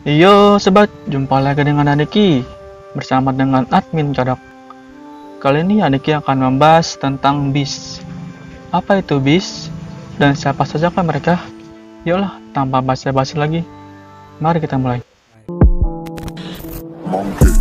Yo sobat, jumpa lagi dengan Aniki bersama dengan admin Kodok. Kali ini Aniki akan membahas tentang BIS. Apa itu BIS? Dan siapa saja kan mereka? Yolah, tanpa basa-basi lagi, mari kita mulai. Monkey.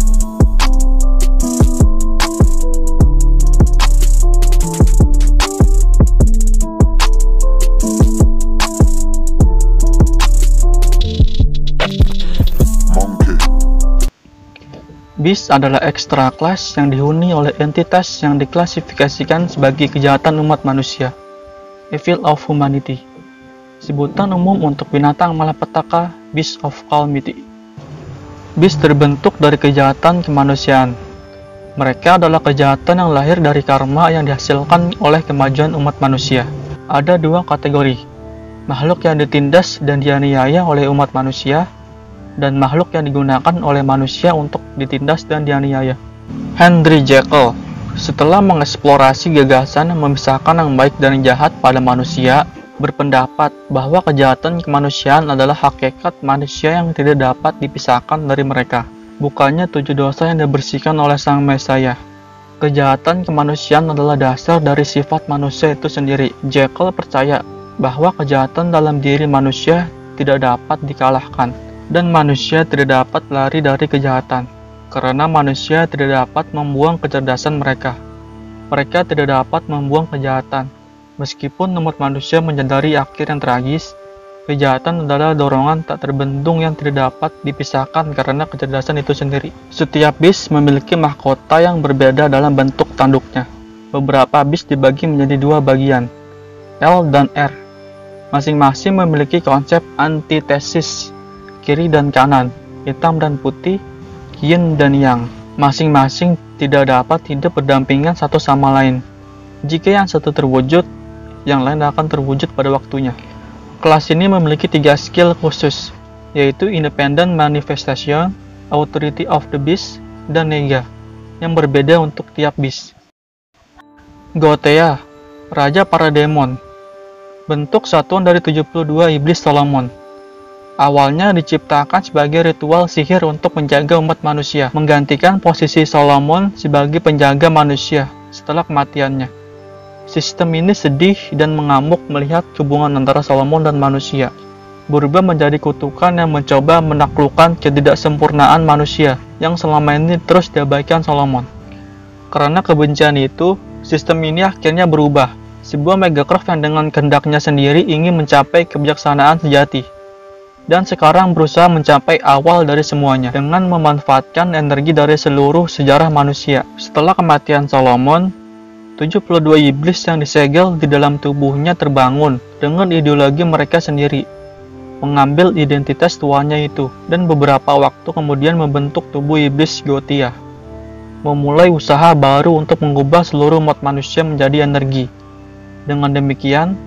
BIS adalah ekstra kelas yang dihuni oleh entitas yang diklasifikasikan sebagai kejahatan umat manusia, Evil of Humanity. Sebutan umum untuk binatang malapetaka, Beast of Calamity. BIS terbentuk dari kejahatan kemanusiaan. Mereka adalah kejahatan yang lahir dari karma yang dihasilkan oleh kemajuan umat manusia. Ada dua kategori, makhluk yang ditindas dan dianiaya oleh umat manusia, dan makhluk yang digunakan oleh manusia untuk ditindas dan dianiaya. Henry Jekyll, setelah mengeksplorasi gagasan memisahkan yang baik dan yang jahat pada manusia, berpendapat bahwa kejahatan kemanusiaan adalah hakikat manusia yang tidak dapat dipisahkan dari mereka, bukannya 7 dosa yang dibersihkan oleh Sang Mesaya. Kejahatan kemanusiaan adalah dasar dari sifat manusia itu sendiri. Jekyll percaya bahwa kejahatan dalam diri manusia tidak dapat dikalahkan, dan manusia tidak dapat lari dari kejahatan, karena manusia tidak dapat membuang kecerdasan mereka. Mereka tidak dapat membuang kejahatan. Meskipun umat manusia menyadari akhir yang tragis, kejahatan adalah dorongan tak terbendung yang tidak dapat dipisahkan karena kecerdasan itu sendiri. Setiap BIS memiliki mahkota yang berbeda dalam bentuk tanduknya. Beberapa BIS dibagi menjadi dua bagian, L dan R. Masing-masing memiliki konsep antitesis, kiri dan kanan, hitam dan putih, yin dan yang. Masing-masing tidak dapat hidup berdampingan satu sama lain. Jika yang satu terwujud, yang lain akan terwujud pada waktunya. Kelas ini memiliki 3 skill khusus, yaitu Independent Manifestation, Authority of the Beast, dan Nega, yang berbeda untuk tiap BIS. Goetia, Raja para Demon, bentuk satuan dari 72 iblis Solomon. Awalnya diciptakan sebagai ritual sihir untuk menjaga umat manusia, menggantikan posisi Solomon sebagai penjaga manusia setelah kematiannya. Sistem ini sedih dan mengamuk melihat hubungan antara Solomon dan manusia, berubah menjadi kutukan yang mencoba menaklukkan ketidaksempurnaan manusia yang selama ini terus diabaikan Solomon. Karena kebencian itu, sistem ini akhirnya berubah, sebuah Megacorp yang dengan kehendaknya sendiri ingin mencapai kebijaksanaan sejati, dan sekarang berusaha mencapai awal dari semuanya dengan memanfaatkan energi dari seluruh sejarah manusia. Setelah kematian Solomon, 72 iblis yang disegel di dalam tubuhnya terbangun dengan ideologi mereka sendiri, mengambil identitas tuanya itu, dan beberapa waktu kemudian membentuk tubuh iblis Goetia, memulai usaha baru untuk mengubah seluruh umat manusia menjadi energi. Dengan demikian,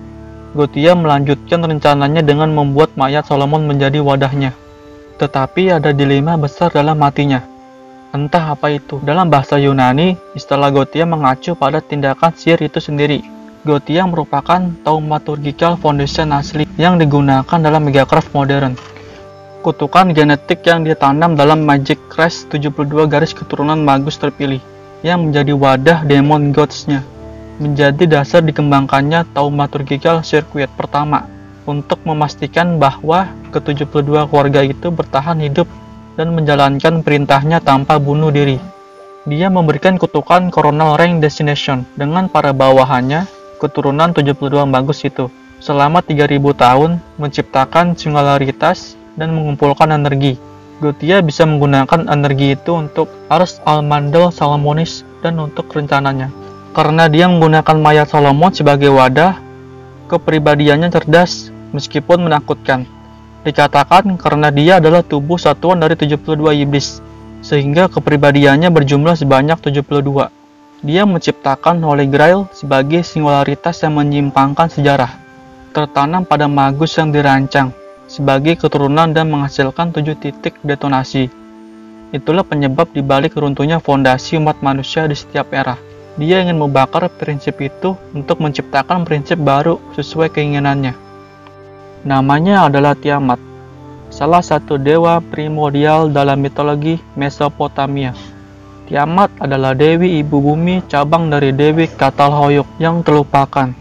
Goetia melanjutkan rencananya dengan membuat mayat Solomon menjadi wadahnya. Tetapi ada dilema besar dalam hatinya. Entah apa itu. Dalam bahasa Yunani, istilah Goetia mengacu pada tindakan sihir itu sendiri. Goetia merupakan thaumaturgical foundation asli yang digunakan dalam Megacorp modern. Kutukan genetik yang ditanam dalam Magic Crash 72 garis keturunan magus terpilih, yang menjadi wadah demon gods-nya, menjadi dasar dikembangkannya thaumaturgical circuit pertama untuk memastikan bahwa ke-72 keluarga itu bertahan hidup dan menjalankan perintahnya tanpa bunuh diri. Dia memberikan kutukan coronal rank destination dengan para bawahannya, keturunan 72 bagus itu, selama 3000 tahun menciptakan singularitas dan mengumpulkan energi. Goetia bisa menggunakan energi itu untuk Ars Almandel Salomonis dan untuk rencananya. Karena dia menggunakan mayat Solomon sebagai wadah, kepribadiannya cerdas meskipun menakutkan. Dikatakan karena dia adalah tubuh satuan dari 72 iblis, sehingga kepribadiannya berjumlah sebanyak 72. Dia menciptakan Holy Grail sebagai singularitas yang menyimpangkan sejarah, tertanam pada magus yang dirancang sebagai keturunan dan menghasilkan 7 titik detonasi. Itulah penyebab dibalik runtuhnya fondasi umat manusia di setiap era. Dia ingin membakar prinsip itu untuk menciptakan prinsip baru sesuai keinginannya. Namanya adalah Tiamat. salah satu dewa primordial dalam mitologi Mesopotamia. Tiamat adalah dewi ibu bumi cabang dari dewi Catalhoyuk yang terlupakan.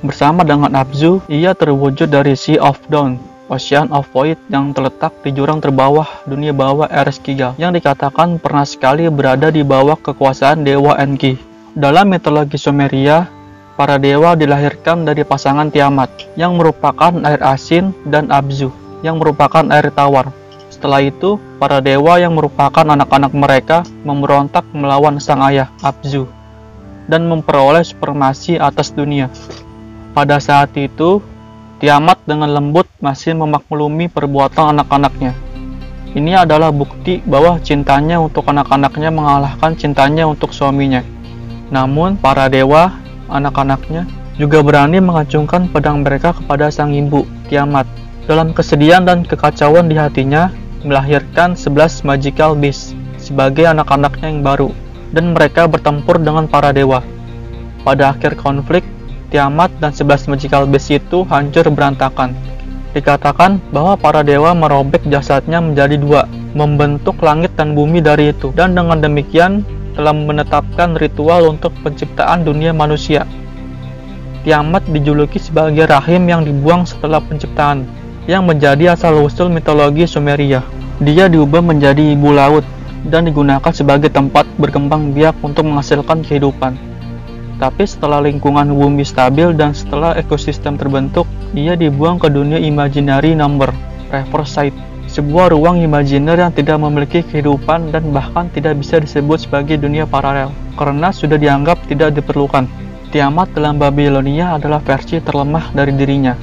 Bersama dengan Abzu, ia terwujud dari Sea of Dawn, Ocean of Void yang terletak di jurang terbawah dunia bawah Ereshkigal, yang dikatakan pernah sekali berada di bawah kekuasaan dewa Enki. Dalam mitologi Sumeria, para dewa dilahirkan dari pasangan Tiamat, yang merupakan air asin, dan Abzu, yang merupakan air tawar. Setelah itu, para dewa yang merupakan anak-anak mereka memberontak melawan sang ayah, Abzu, dan memperoleh supremasi atas dunia. Pada saat itu, Tiamat dengan lembut masih memaklumi perbuatan anak-anaknya. Ini adalah bukti bahwa cintanya untuk anak-anaknya mengalahkan cintanya untuk suaminya. Namun, para dewa, anak-anaknya, juga berani mengacungkan pedang mereka kepada sang ibu, Tiamat. Dalam kesedihan dan kekacauan di hatinya, melahirkan 11 magical beasts sebagai anak-anaknya yang baru, dan mereka bertempur dengan para dewa. Pada akhir konflik, Tiamat dan 11 magical beasts itu hancur berantakan. Dikatakan bahwa para dewa merobek jasadnya menjadi dua, membentuk langit dan bumi dari itu, dan dengan demikian telah menetapkan ritual untuk penciptaan dunia manusia. Tiamat dijuluki sebagai rahim yang dibuang setelah penciptaan, yang menjadi asal-usul mitologi Sumeria. Dia diubah menjadi ibu laut, dan digunakan sebagai tempat berkembang biak untuk menghasilkan kehidupan. Tapi setelah lingkungan bumi stabil dan setelah ekosistem terbentuk, ia dibuang ke dunia imaginary number, Riverside, sebuah ruang imajiner yang tidak memiliki kehidupan dan bahkan tidak bisa disebut sebagai dunia paralel, karena sudah dianggap tidak diperlukan. Tiamat dalam Babilonia adalah versi terlemah dari dirinya.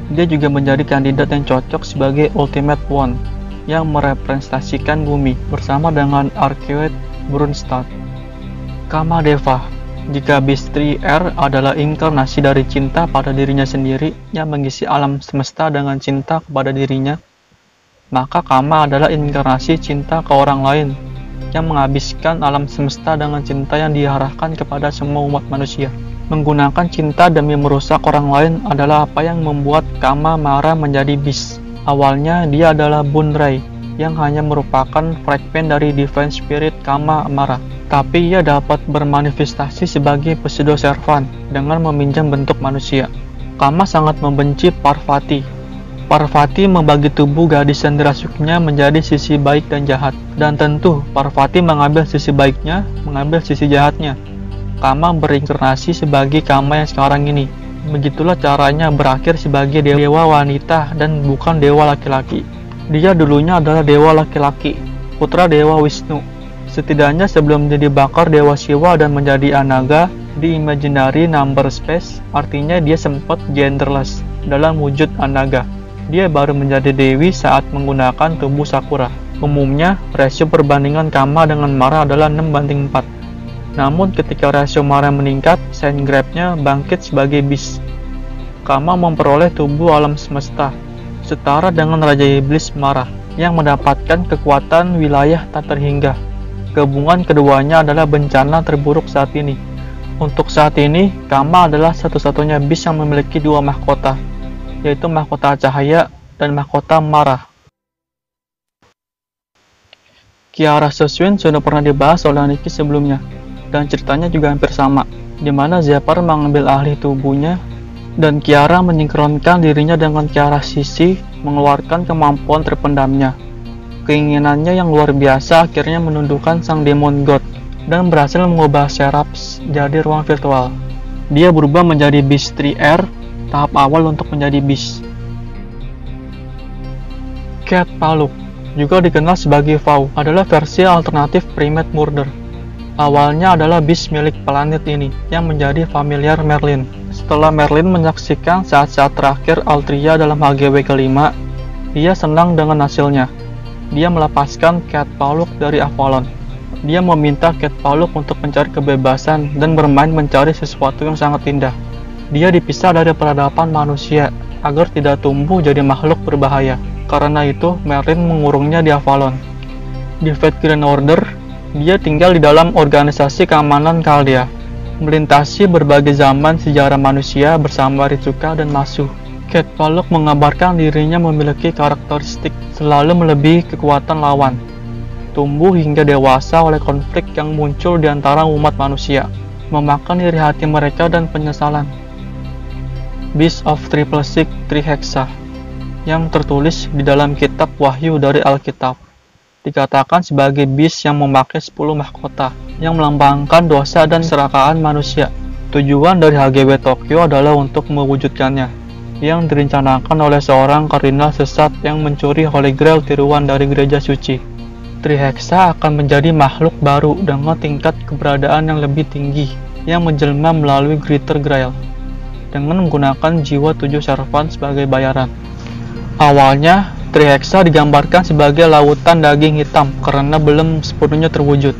Dia juga menjadi kandidat yang cocok sebagai Ultimate One, yang merepresentasikan bumi, bersama dengan Arkeoid Brunstad. Kamadeva. Jika Beast 3R adalah inkarnasi dari cinta pada dirinya sendiri yang mengisi alam semesta dengan cinta kepada dirinya, maka Kama adalah inkarnasi cinta ke orang lain yang menghabiskan alam semesta dengan cinta yang diarahkan kepada semua umat manusia. Menggunakan cinta demi merusak orang lain adalah apa yang membuat Kama Mara menjadi Beast. Awalnya dia adalah Bunrei yang hanya merupakan fragmen dari Divine Spirit Kama Mara. Tapi ia dapat bermanifestasi sebagai pseudo-servant dengan meminjam bentuk manusia. Kama sangat membenci Parvati. Parvati membagi tubuh gadis yang dirasuknya menjadi sisi baik dan jahat. Dan tentu, Parvati mengambil sisi baiknya, mengambil sisi jahatnya. Kama berinkarnasi sebagai Kama yang sekarang ini. Begitulah caranya berakhir sebagai dewa wanita dan bukan dewa laki-laki. Dia dulunya adalah dewa laki-laki, putra dewa Wisnu. Setidaknya sebelum dia dibakar Dewa Siwa dan menjadi Anaga di imaginary number space, artinya dia sempat genderless dalam wujud Anaga. Dia baru menjadi dewi saat menggunakan tubuh Sakura. Umumnya, rasio perbandingan Kama dengan Mara adalah 6:4. Namun ketika rasio Mara meningkat, Saint Grab-nya bangkit sebagai Beast. Kama memperoleh tubuh alam semesta, setara dengan Raja Iblis Mara, yang mendapatkan kekuatan wilayah tak terhingga. Gabungan keduanya adalah bencana terburuk saat ini. Untuk saat ini, Kama adalah satu-satunya beast yang memiliki dua mahkota, yaitu mahkota cahaya dan mahkota Mara. Kiara Seswin sudah pernah dibahas oleh Niki sebelumnya, dan ceritanya juga hampir sama, di mana Zephyr mengambil alih tubuhnya, dan Kiara menyingkronkan dirinya dengan Kiara Sisi, mengeluarkan kemampuan terpendamnya. Keinginannya yang luar biasa akhirnya menundukkan sang demon god dan berhasil mengubah Seraphs jadi ruang virtual. Dia berubah menjadi Beast 3R, tahap awal untuk menjadi Beast. Cat Paluk, juga dikenal sebagai Vau, adalah versi alternatif Primate Murder. Awalnya adalah Beast milik planet ini, yang menjadi familiar Merlin. Setelah Merlin menyaksikan saat-saat terakhir Altria dalam HGW kelima, dia senang dengan hasilnya. Dia melepaskan Cat Paluk dari Avalon. Dia meminta Cat Paluk untuk mencari kebebasan dan bermain mencari sesuatu yang sangat indah. Dia dipisah dari peradaban manusia agar tidak tumbuh jadi makhluk berbahaya. Karena itu, Merlin mengurungnya di Avalon. Di Fate Grand Order, dia tinggal di dalam organisasi keamanan Chaldea, melintasi berbagai zaman sejarah manusia bersama Ritsuka dan Masu. Cat Pollock mengabarkan dirinya memiliki karakteristik selalu melebihi kekuatan lawan, tumbuh hingga dewasa oleh konflik yang muncul di antara umat manusia, memakan iri hati mereka dan penyesalan. Beast of Triple Six Trihexa yang tertulis di dalam kitab Wahyu dari Alkitab dikatakan sebagai beast yang memakai 10 mahkota yang melambangkan dosa dan keserakahan manusia. Tujuan dari HGW Tokyo adalah untuk mewujudkannya, yang direncanakan oleh seorang kardinal sesat yang mencuri Holy Grail tiruan dari gereja suci. Trihexa akan menjadi makhluk baru dengan tingkat keberadaan yang lebih tinggi yang menjelma melalui Greater Grail dengan menggunakan jiwa 7 servant sebagai bayaran. Awalnya, Trihexa digambarkan sebagai lautan daging hitam karena belum sepenuhnya terwujud.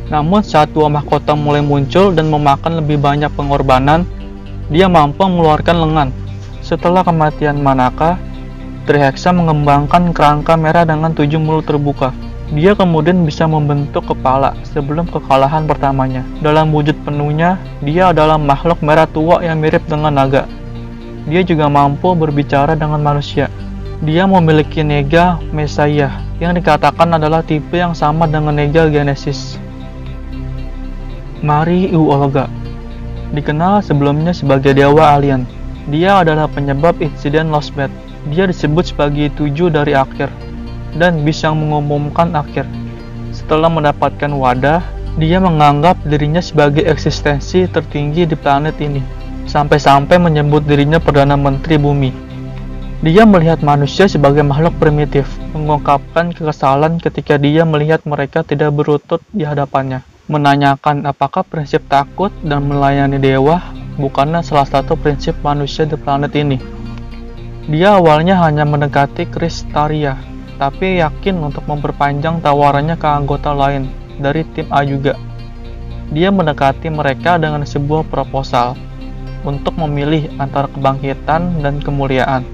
Namun saat 2 mahkota mulai muncul dan memakan lebih banyak pengorbanan, dia mampu mengeluarkan lengan. Setelah kematian Manaka, Trihexa mengembangkan kerangka merah dengan 7 mulut terbuka. Dia kemudian bisa membentuk kepala sebelum kekalahan pertamanya. Dalam wujud penuhnya, dia adalah makhluk merah tua yang mirip dengan naga. Dia juga mampu berbicara dengan manusia. Dia memiliki Nega Messiah yang dikatakan adalah tipe yang sama dengan Nega Genesis. Mari Olga dikenal sebelumnya sebagai dewa alien. Dia adalah penyebab insiden Lost Bed. Dia disebut sebagai 7 dari akhir dan bisa mengumumkan akhir. Setelah mendapatkan wadah, dia menganggap dirinya sebagai eksistensi tertinggi di planet ini, sampai-sampai menyebut dirinya Perdana Menteri Bumi. Dia melihat manusia sebagai makhluk primitif, mengungkapkan kekesalan ketika dia melihat mereka tidak berlutut di hadapannya, menanyakan apakah prinsip takut dan melayani dewa bukanlah salah satu prinsip manusia di planet ini. Dia awalnya hanya mendekati Kristaria, tapi yakin untuk memperpanjang tawarannya ke anggota lain dari tim A juga. Dia mendekati mereka dengan sebuah proposal untuk memilih antara kebangkitan dan kemuliaan,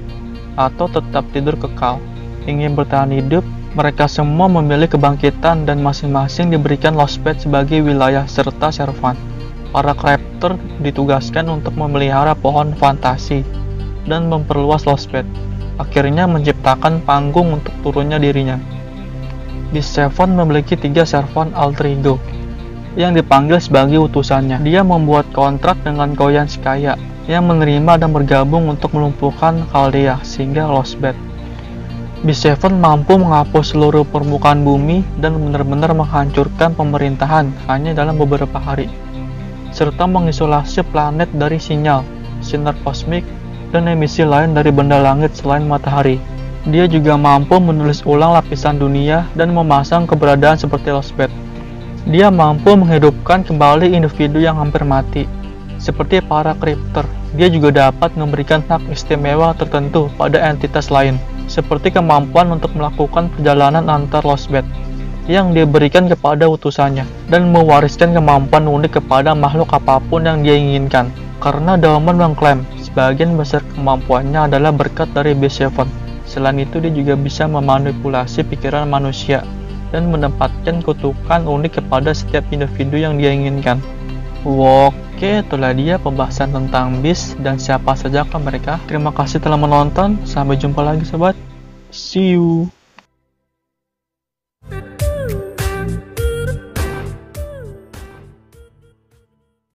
atau tetap tidur kekal. Ingin bertahan hidup, mereka semua memilih kebangkitan dan masing-masing diberikan Lost Bed sebagai wilayah serta servan. Para Crafter ditugaskan untuk memelihara pohon fantasi dan memperluas Lost Bed, akhirnya menciptakan panggung untuk turunnya dirinya. Beast Seven memiliki 3 servan alter ego yang dipanggil sebagai utusannya. Dia membuat kontrak dengan Koyan Skaya yang menerima dan bergabung untuk melumpuhkan Chaldea sehingga Lost Bed. Beast Seven mampu menghapus seluruh permukaan bumi dan benar-benar menghancurkan pemerintahan hanya dalam beberapa hari, serta mengisolasi planet dari sinyal, sinar kosmik, dan emisi lain dari benda langit selain matahari. Dia juga mampu menulis ulang lapisan dunia dan memasang keberadaan seperti Lost Bed. Dia mampu menghidupkan kembali individu yang hampir mati, seperti para Crypter. Dia juga dapat memberikan hak istimewa tertentu pada entitas lain, seperti kemampuan untuk melakukan perjalanan antar Lost Bed yang diberikan kepada utusannya, dan mewariskan kemampuan unik kepada makhluk apapun yang dia inginkan. Karena Daemon mengklaim sebagian besar kemampuannya adalah berkat dari Beast Seven. Selain itu, dia juga bisa memanipulasi pikiran manusia dan menempatkan kutukan unik kepada setiap individu yang dia inginkan. Oke, itulah dia pembahasan tentang Beast dan siapa saja mereka. Terima kasih telah menonton. Sampai jumpa lagi sobat. See you.